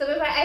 So before I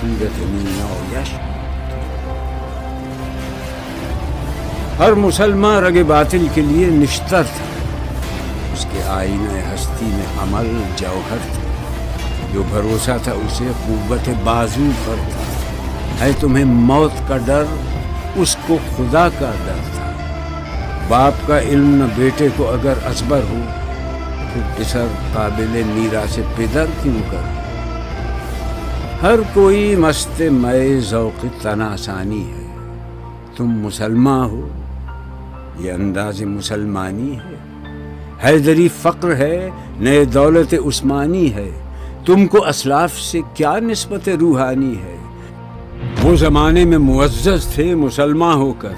صورت مینایش। ہر مسلمان رگ باطل کے لیے نشتر تھا، اس کے آئینہ ہستی میں عمل جوہر تھا۔ جو بھروسہ تھا اسے قوت بازو پر تھا۔ ہے تمہیں موت کا ڈر، اس کو خدا کا ڈر تھا۔ باپ کا علم نہ بیٹے کو اگر ازبر ہو، پھر پسر قابل میرا سے پدر کیوں کر؟ ہر کوئی مست مئے ذوق تناسانی ہے۔ تم مسلمان ہو، یہ انداز مسلمانی ہے۔ حیدری فقر ہے، نئے دولت عثمانی ہے۔ تم کو اسلاف سے کیا نسبت روحانی ہے؟ وہ زمانے میں معزز تھے مسلمان ہو کر،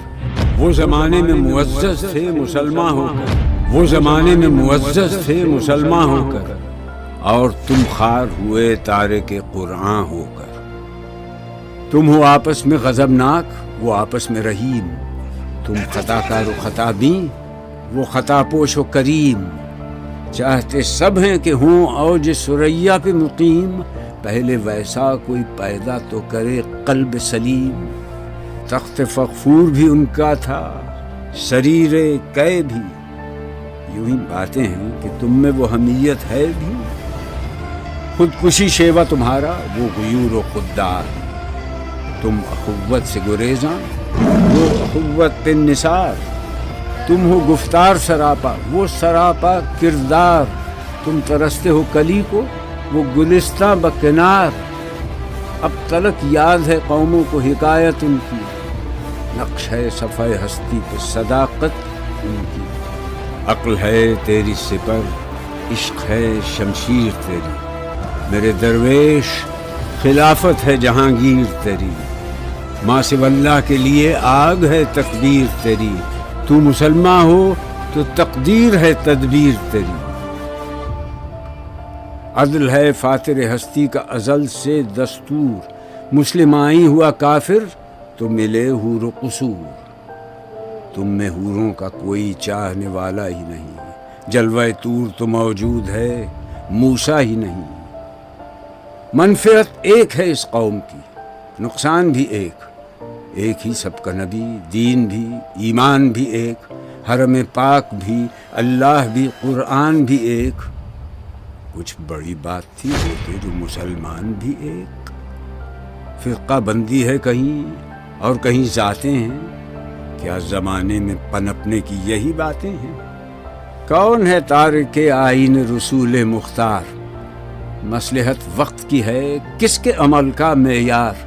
وہ زمانے میں معزز تھے مسلمان ہو کر، وہ زمانے میں معزز تھے مسلمان ہو کر، اور تم خار ہوئے تارے کے قرآن ہو کر۔ تم ہو آپس میں غضبناک، وہ آپس میں رحیم۔ تم خطا کار و خطا بین، وہ خطا پوش و کریم۔ چاہتے سب ہیں کہ ہوں اوج سریا پہ مقیم، پہلے ویسا کوئی پیدا تو کرے قلب سلیم۔ تخت فغفور بھی ان کا تھا، سریر قے بھی۔ یوں ہی باتیں ہیں کہ تم میں وہ حمیت ہے بھی۔ خودکشی شیوا تمہارا، وہ غیور و خوددار۔ تم اخوت سے گریزاں، وہ اخوت پہ نثار۔ تم ہو گفتار سراپا، وہ سراپا کردار۔ تم ترستے ہو کلی کو، وہ گلستہ بکنار۔ اب تلک یاد ہے قوموں کو حکایت ان کی، نقش ہے صفحہ ہستی پہ صداقت ان کی. عقل ہے تیری سپر، عشق ہے شمشیر تیری. میرے درویش خلافت ہے جہانگیر تیری. ماں سو اللہ کے لیے آگ ہے تکبیر تیری. تو مسلمان ہو تو تقدیر ہے تدبیر تیری. عدل ہے فاتر ہستی کا ازل سے دستور. مسلم آئی ہوا کافر تو ملے حور و قصور. تم میں حوروں کا کوئی چاہنے والا ہی نہیں. جلوہ طور تو موجود ہے، موسیٰ ہی نہیں. منفعت ایک ہے اس قوم کی، نقصان بھی ایک. ایک ہی سب کا نبی، دین بھی، ایمان بھی ایک. حرم پاک بھی، اللہ بھی، قرآن بھی ایک. کچھ بڑی بات تھی ہوتے جو مسلمان بھی ایک. فرقہ بندی ہے کہیں اور کہیں ذاتیں ہیں. کیا زمانے میں پنپنے کی یہی باتیں ہیں؟ کون ہے تارک آئین رسول مختار؟ مصلحت وقت کی ہے کس کے عمل کا معیار؟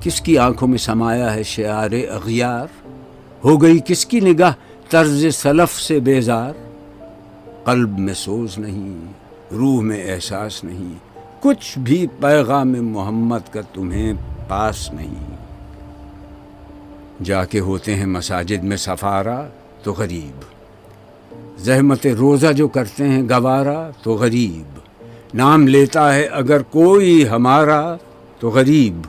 کس کی آنکھوں میں سمایا ہے شعار اغیار؟ ہو گئی کس کی نگاہ طرز سلف سے بیزار؟ قلب میں سوز نہیں، روح میں احساس نہیں. کچھ بھی پیغام محمد کا تمہیں پاس نہیں. جا کے ہوتے ہیں مساجد میں سفارا تو غریب. زحمت روزہ جو کرتے ہیں گوارا تو غریب. نام لیتا ہے اگر کوئی ہمارا تو غریب.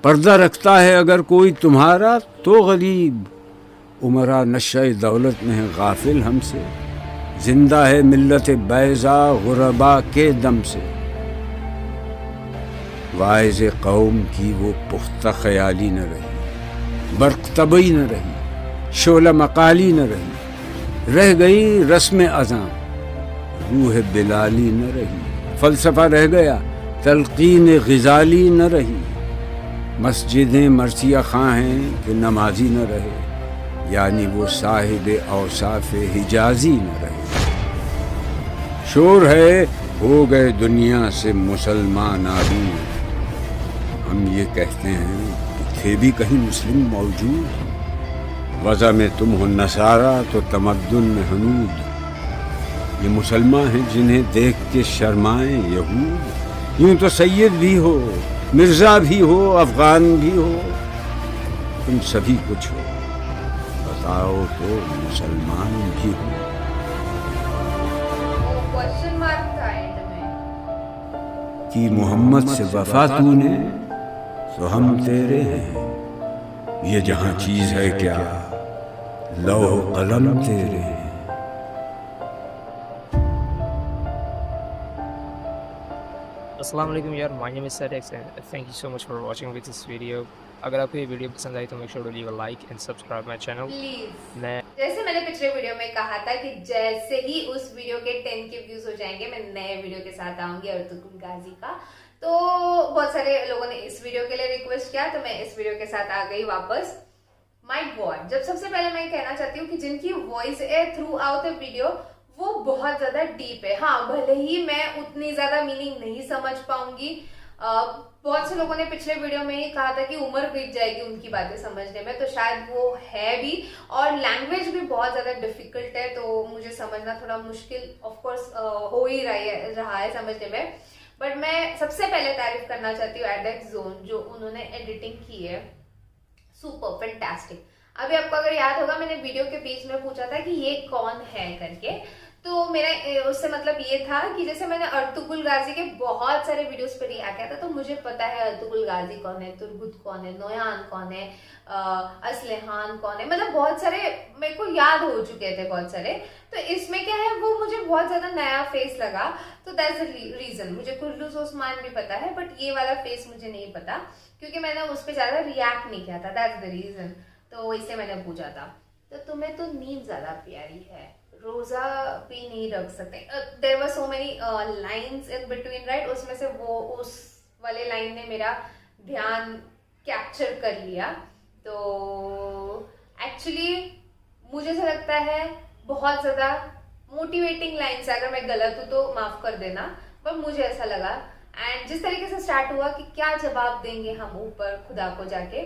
پردہ رکھتا ہے اگر کوئی تمہارا تو غریب. عمرہ نشہ دولت میں ہے غافل ہم سے. زندہ ہے ملت بیضا غربا کے دم سے. واعظ قوم کی وہ پختہ خیالی نہ رہی، برق طبعی نہ رہی، شعلہ مقالی نہ رہی. رہ گئی رسم اذاں، روح بلالی نہ رہی. فلسفہ رہ گیا، تلقین غزالی نہ رہی. مسجدیں مرثیہ خواں ہیں کہ نمازی نہ رہے، یعنی وہ صاحب اوصاف حجازی نہ رہے. شور ہے ہو گئے دنیا سے مسلمان آدمی. ہم یہ کہتے ہیں کہ تھے بھی کہیں مسلم موجود. وضع میں تم ہو نصارہ تو تمدن میں حنود. یہ مسلمان ہیں جنہیں دیکھ کے شرمائیں یہود. یوں تو سید بھی ہو، مرزا بھی ہو، افغان بھی ہو، تم سبھی کچھ ہو. بتاؤ تو مسلمان بھی ہو. کوشچن مارک تھا اینڈ میں. کہ محمد سے وفا تو نے تو ہم تیرے ہیں. یہ جہاں چیز ہے کیا لوح و قلم تیرے ہیں. السلام علیکم یار، my name is Sedix and thank you so much for watching with this video. اگر آپ کو یہ ویڈیو پسند آئی تو make sure to leave a like and subscribe my channel. Please میں جیسے میں نے پچھلے ویڈیو میں کہا تھا کہ جیسے ہی اس ویڈیو کے 10 کے ویوز ہو جائیں گے میں نئے ویڈیو کے ساتھ آؤں گی ارطغرل غازی کا. تو بہت سارے لوگوں نے اس ویڈیو کے لیے ریکویسٹ کیا تو میں اس ویڈیو کے ساتھ آ گئی واپس. مائی گاڈ، جب سب سے پہلے میں کہنا چاہتی ہوں کہ جن کی وائس ہے تھرو آؤٹ دا ویڈیو وہ بہت زیادہ ڈیپ ہے. ہاں بھلے ہی میں اتنی زیادہ میننگ نہیں سمجھ پاؤں گی. بہت سے لوگوں نے پچھلے ویڈیو میں ہی کہا تھا کہ عمر بیت جائے گی ان کی باتیں سمجھنے میں، تو شاید وہ ہے بھی. اور لینگویج بھی بہت زیادہ ڈیفیکلٹ ہے تو مجھے سمجھنا تھوڑا مشکل آف کورس ہو ہی رہا ہے سمجھنے میں. بٹ میں سب سے پہلے تعریف کرنا چاہتی ہوں ایڈیکس زون، جو انہوں نے ایڈیٹنگ کی ہے. Super fantastic. ابھی آپ کو اگر یاد ہوگا میں نے ویڈیو کے بیچ میں پوچھا تھا کہ یہ کون ہے کر کے، تو میرا اس سے مطلب یہ تھا کہ جیسے میں نے ارطغرل غازی کے بہت سارے ویڈیوز پہ ریاکٹ کیا تھا تو مجھے پتا ہے ارطغرل غازی کون ہے، ترگت کون ہے، نویان کون ہے، اسلحان کون ہے، مطلب بہت سارے میرے کو یاد ہو چکے تھے بہت سارے. تو اس میں کیا ہے وہ مجھے بہت زیادہ نیا فیس لگا، تو دیٹس دی ریزن. مجھے کرلوس عثمان بھی پتا ہے بٹ یہ والا فیس مجھے نہیں پتا کیونکہ میں نے اس پہ زیادہ ریاکٹ نہیں کیا تھا. That's the reason. تو اس سے میں نے پوچھا تھا. تو تمہیں تو نیند زیادہ پیاری ہے، روزہ بھی نہیں رکھ سکتے. There are so many lines in between right, اس میں سے وہ اس والے لائن نے میرا دھیان کیپچر کر لیا. تو ایکچولی مجھے ایسا لگتا ہے بہت زیادہ موٹیویٹنگ لائنس ہے، اگر میں غلط ہوں تو معاف کر دینا، پر مجھے ایسا لگا. اینڈ جس طریقے سے اسٹارٹ ہوا کہ کیا جواب دیں گے ہم اوپر خدا کو جا کے،